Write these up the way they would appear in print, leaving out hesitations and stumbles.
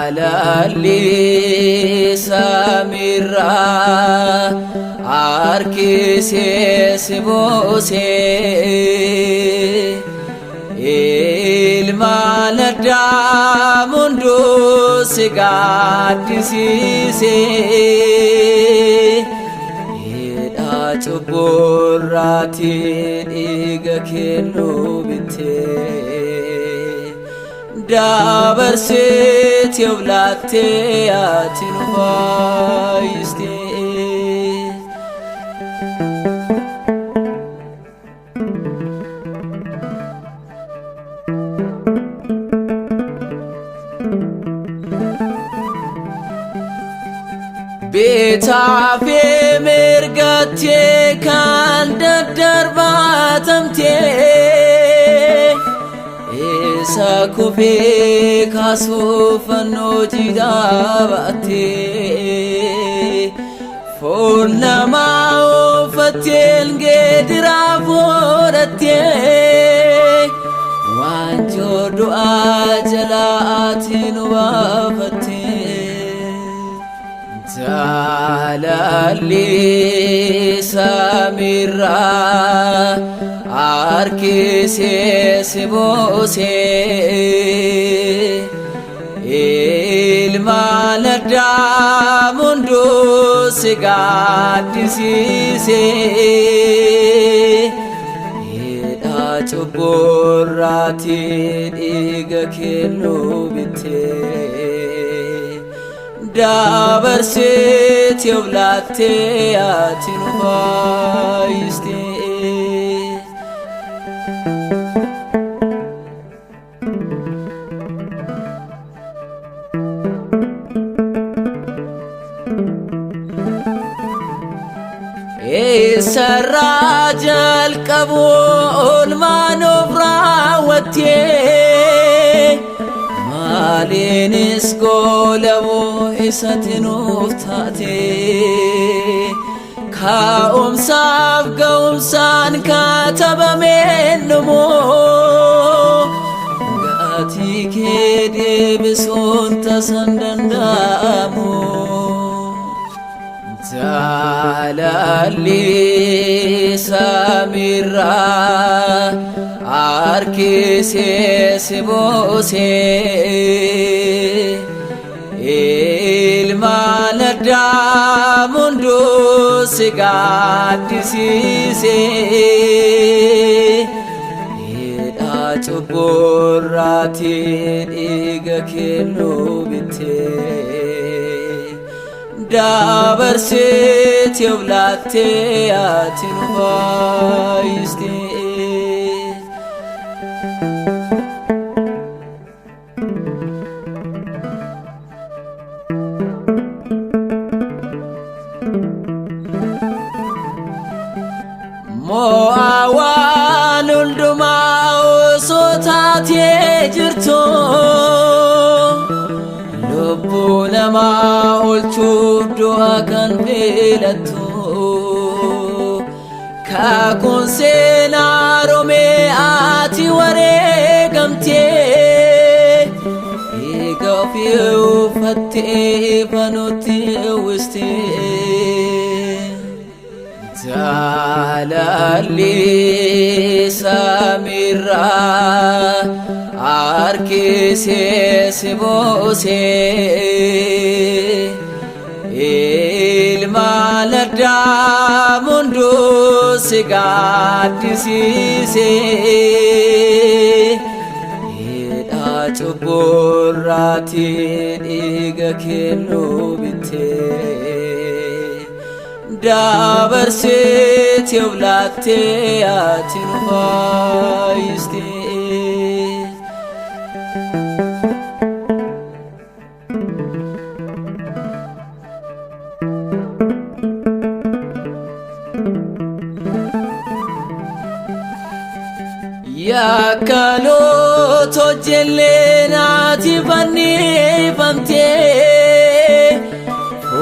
Jalali samira arkise sibose ilma ladda mundu sigadisise ida chuburati igakelu bite dabarsit yoblatte atinvaiste betafe mergatte kan darbatamte sakufe kasufano jidabate fornama fatel gedira forate wanjo dua jalaatin wafate jalali samira arkise sibose ilma ladda mundu sigadisise ida chuburati igakelu bite dabarsit yoblatte atinvaiste سراجل قبول ما نفراوتي مالين اسقولو اساتنوفتاتي كاوم ساب قوم سان كاتب منمو قاتي كيدي بسون تسندندامو jalali samira arkise sibose ilma ladda mundu sigadisise ida chuburati igakelu bite dabarsit yoblatte atinvaiste moawan undumau sotate jirto lubulama ulchudu akan velatu kakun senarome ati waregamte igafiu fatte panuti wiste jalali samira arkise sibose ilma ladda mundu sigadisise ida chuburati igakelu bite dabarsit yoblatte atinvaiste يا كالو توجلنا تفني فمتي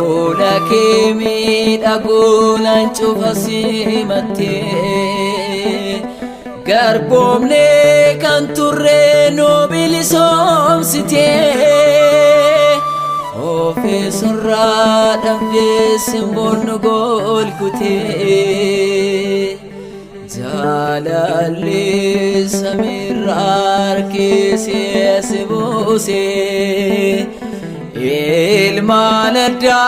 ولك ميد أقول أنشوف سيمتي garbomne kan turre nobili somsite ofe surra dhabde simbon golkute jalali samirar kisi sibuse ilmanada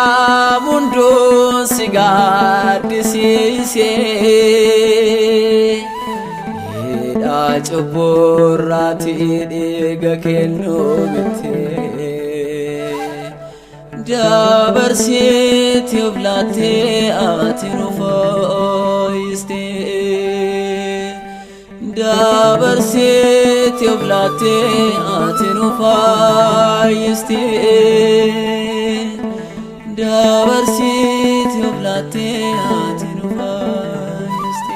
mundun sigadisise ida chuburati diga kenno bitte dabarsit yoblate atinu foiste dabarsit yoblate atinu foiste dabarsit yoblate atinu foiste